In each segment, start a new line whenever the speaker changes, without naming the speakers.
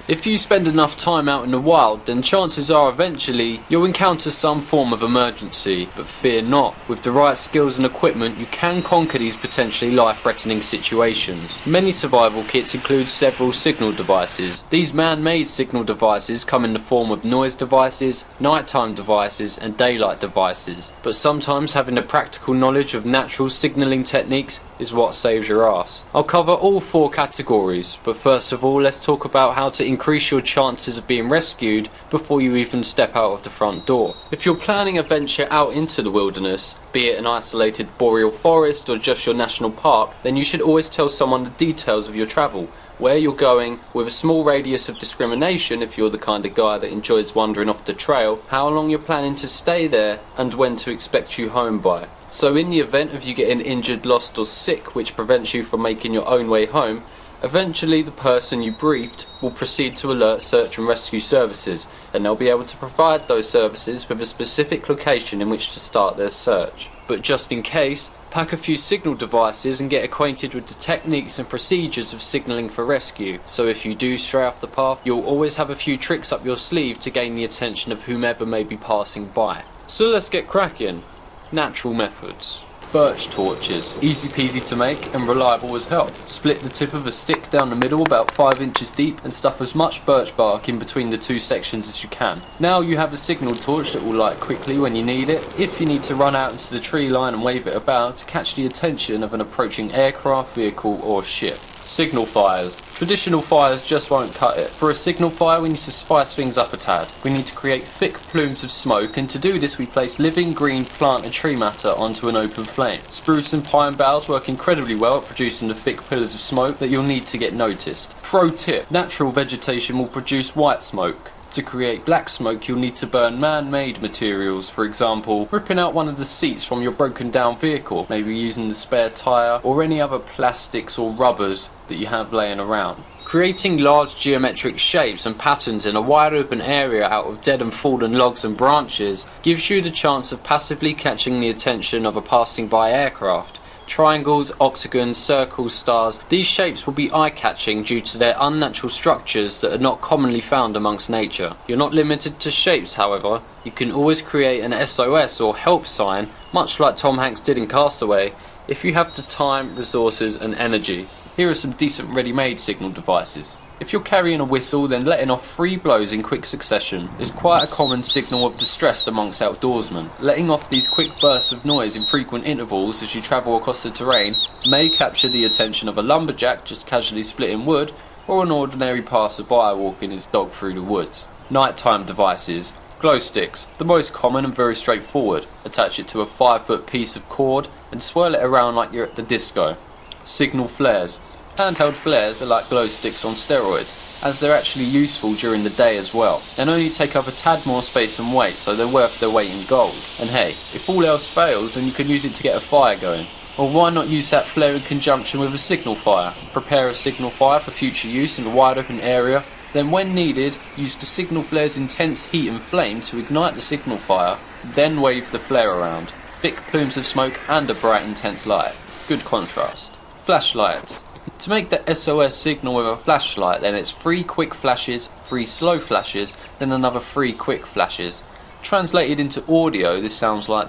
If you spend enough time out in the wild, then chances are eventually you'll encounter some form of emergency, but fear not. With the right skills and equipment, you can conquer these potentially life-threatening situations. Many survival kits include several signal devices. These man-made signal devices come in the form of noise devices, nighttime devices, and daylight devices, but sometimes having the practical knowledge of natural signalling techniques is what saves your ass. I'll cover all 4 categories, but first of all let's talk about how to increase your chances of being rescued before you even step out of the front door. If you're planning a venture out into the wilderness, be it an isolated boreal forest or just your national park, then you should always tell someone the details of your travel, where you're going, with a small radius of discrimination if you're the kind of guy that enjoys wandering off the trail, how long you're planning to stay there, and when to expect you home by. So in the event of you getting injured, lost or sick, which prevents you from making your own way home, eventually the person you briefed will proceed to alert search and rescue services, and they'll be able to provide those services with a specific location in which to start their search. But just in case, pack a few signal devices and get acquainted with the techniques and procedures of signalling for rescue, so if you do stray off the path, you'll always have a few tricks up your sleeve to gain the attention of whomever may be passing by. So let's get cracking. Natural methods. Birch torches, easy peasy to make and reliable as hell. Split the tip of a stick down the middle about 5 inches deep and stuff as much birch bark in between the 2 sections as you can. Now you have a signal torch that will light quickly when you need it, if you need to run out into the tree line and wave it about to catch the attention of an approaching aircraft, vehicle or ship. Signal fires. Traditional fires just won't cut it. For a signal fire we need to spice things up a tad. We need to create thick plumes of smoke, and to do this we place living green plant and tree matter onto an open flame. Spruce and pine boughs work incredibly well at producing the thick pillars of smoke that you'll need to get noticed. Pro tip: natural vegetation will produce white smoke. To create black smoke you'll need to burn man-made materials, for example ripping out one of the seats from your broken down vehicle, maybe using the spare tyre or any other plastics or rubbers that you have laying around. Creating large geometric shapes and patterns in a wide open area out of dead and fallen logs and branches gives you the chance of passively catching the attention of a passing by aircraft. Triangles, octagons, circles, stars, these shapes will be eye-catching due to their unnatural structures that are not commonly found amongst nature. You're not limited to shapes, however. You can always create an SOS or help sign, much like Tom Hanks did in Castaway, if you have the time, resources and energy. Here are some decent ready-made signal devices. If you're carrying a whistle, then letting off 3 blows in quick succession is quite a common signal of distress amongst outdoorsmen. Letting off these quick bursts of noise in frequent intervals as you travel across the terrain may capture the attention of a lumberjack just casually splitting wood, or an ordinary passerby walking his dog through the woods. Nighttime devices. Glow sticks, the most common and very straightforward. Attach it to a 5-foot piece of cord and swirl it around like you're at the disco. Signal flares. Handheld flares are like glow sticks on steroids, as they're actually useful during the day as well, and only take up a tad more space and weight, so they're worth their weight in gold. And hey, if all else fails, then you can use it to get a fire going. Or why not use that flare in conjunction with a signal fire? Prepare a signal fire for future use in a wide open area, then when needed, use the signal flare's intense heat and flame to ignite the signal fire, then wave the flare around. Thick plumes of smoke and a bright intense light. Good contrast. Flashlights. To make the SOS signal with a flashlight, then it's 3 quick flashes, 3 slow flashes, then another 3 quick flashes. Translated into audio, this sounds like ... ..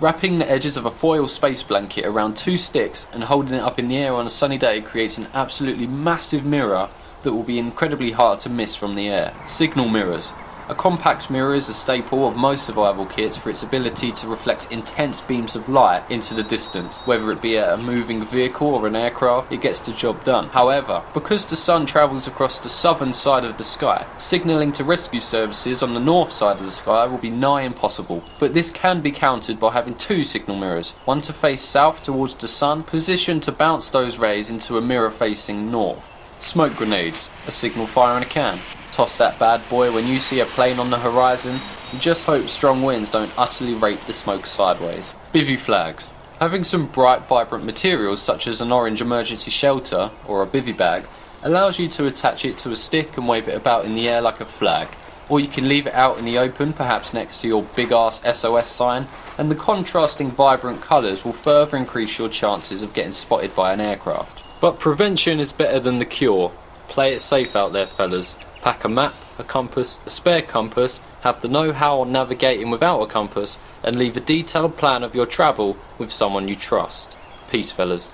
Wrapping the edges of a foil space blanket around 2 sticks and holding it up in the air on a sunny day creates an absolutely massive mirror that will be incredibly hard to miss from the air. Signal mirrors. A compact mirror is a staple of most survival kits for its ability to reflect intense beams of light into the distance. Whether it be at a moving vehicle or an aircraft, it gets the job done. However, because the sun travels across the southern side of the sky, signalling to rescue services on the north side of the sky will be nigh impossible. But this can be countered by having 2 signal mirrors, one to face south towards the sun, positioned to bounce those rays into a mirror facing north. Smoke grenades, a signal fire in a can. Toss that bad boy when you see a plane on the horizon and just hope strong winds don't utterly rape the smoke sideways. Bivvy flags. Having some bright vibrant materials such as an orange emergency shelter or a bivvy bag allows you to attach it to a stick and wave it about in the air like a flag. Or you can leave it out in the open, perhaps next to your big ass SOS sign, and the contrasting vibrant colours will further increase your chances of getting spotted by an aircraft. But prevention is better than the cure. Play it safe out there, fellas. Pack a map, a compass, a spare compass, have the know-how on navigating without a compass, and leave a detailed plan of your travel with someone you trust. Peace, fellas.